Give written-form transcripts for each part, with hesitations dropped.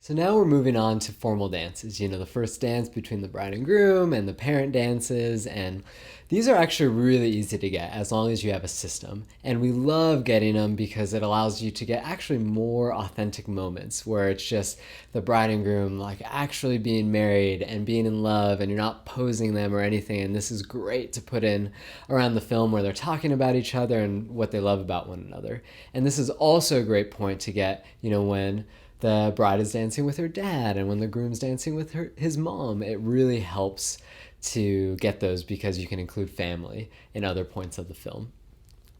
So now we're moving on to formal dances, the first dance between the bride and groom and the parent dances. And these are actually really easy to get as long as you have a system. And we love getting them because it allows you to get actually more authentic moments where it's just the bride and groom like actually being married and being in love, and you're not posing them or anything. And this is great to put in around the film where they're talking about each other and what they love about one another. And this is also a great point to get, when the bride is dancing with her dad and when the groom's dancing with his mom. It really helps to get those because you can include family in other points of the film.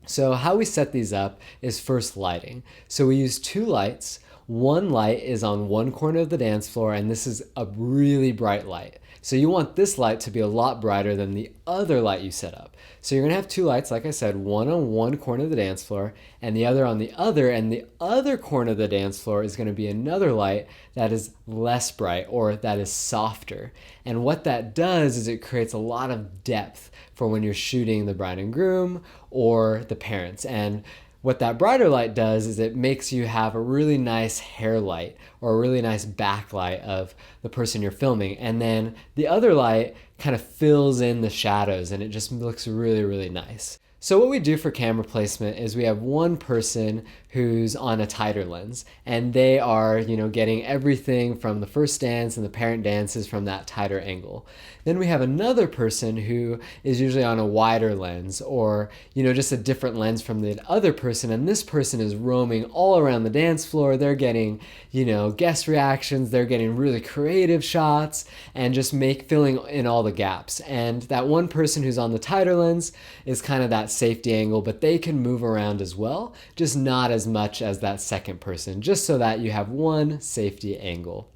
So how we set these up is first lighting. So we use two lights. One light is on one corner of the dance floor, and this is a really bright light. So you want this light to be a lot brighter than the other light you set up. So you're gonna have two lights, like I said, one on one corner of the dance floor and the other on the other, and the other corner of the dance floor is gonna be another light that is less bright or that is softer. And what that does is it creates a lot of depth for when you're shooting the bride and groom or the parents. And what that brighter light does is it makes you have a really nice hair light or a really nice backlight of the person you're filming. And then the other light kind of fills in the shadows and it just looks really, really nice. So what we do for camera placement is we have one person who's on a tighter lens, and they are, getting everything from the first dance and the parent dances from that tighter angle. Then we have another person who is usually on a wider lens, or, just a different lens from the other person, and this person is roaming all around the dance floor. They're getting, guest reactions, they're getting really creative shots, and just filling in all the gaps. And that one person who's on the tighter lens is kind of that safety angle, but they can move around as well, just not as much as that second person, just so that you have one safety angle.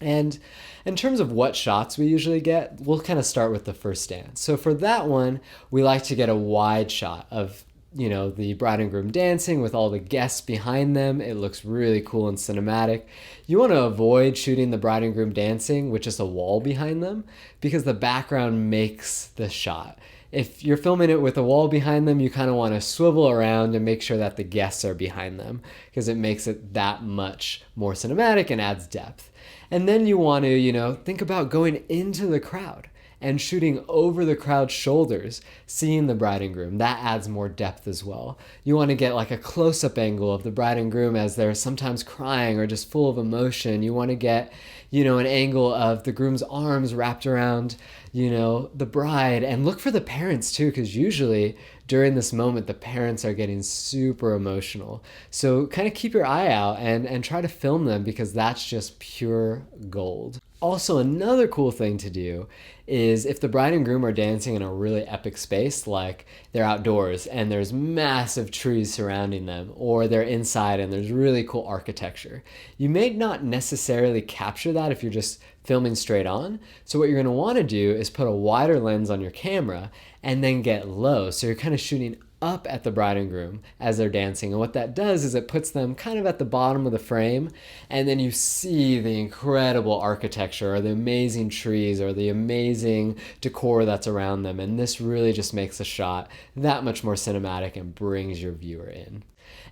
And in terms of what shots we usually get, we'll kind of start with the first dance. So for that one, we like to get a wide shot of the bride and groom dancing with all the guests behind them. It looks really cool and cinematic. You want to avoid shooting the bride and groom dancing with just a wall behind them because the background makes the shot. If you're filming it with a wall behind them, you kind of want to swivel around and make sure that the guests are behind them because it makes it that much more cinematic and adds depth. And then you want to, think about going into the crowd and shooting over the crowd's shoulders, seeing the bride and groom. That adds more depth as well. You want to get like a close-up angle of the bride and groom as they're sometimes crying or just full of emotion. You want to get, an angle of the groom's arms wrapped around, the bride. And look for the parents too, because usually during this moment, the parents are getting super emotional. So kind of keep your eye out and try to film them because that's just pure gold. Also, another cool thing to do is if the bride and groom are dancing in a really epic space, like they're outdoors and there's massive trees surrounding them, or they're inside and there's really cool architecture. You may not necessarily capture that if you're just filming straight on. So what you're going to want to do is put a wider lens on your camera and then get low. So you're kind of shooting up at the bride and groom as they're dancing. And what that does is it puts them kind of at the bottom of the frame, and then you see the incredible architecture or the amazing trees or the amazing decor that's around them. And this really just makes the shot that much more cinematic and brings your viewer in.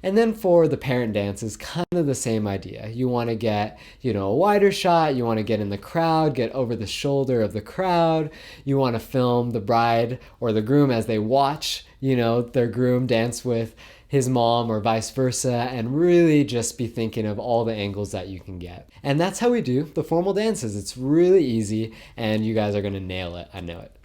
And then for the parent dances, kind of the same idea. You want to get, a wider shot. You want to get in the crowd, get over the shoulder of the crowd. You want to film the bride or the groom as they watch, their groom dance with his mom or vice versa, and really just be thinking of all the angles that you can get. And that's how we do the formal dances. It's really easy, and you guys are going to nail it. I know it.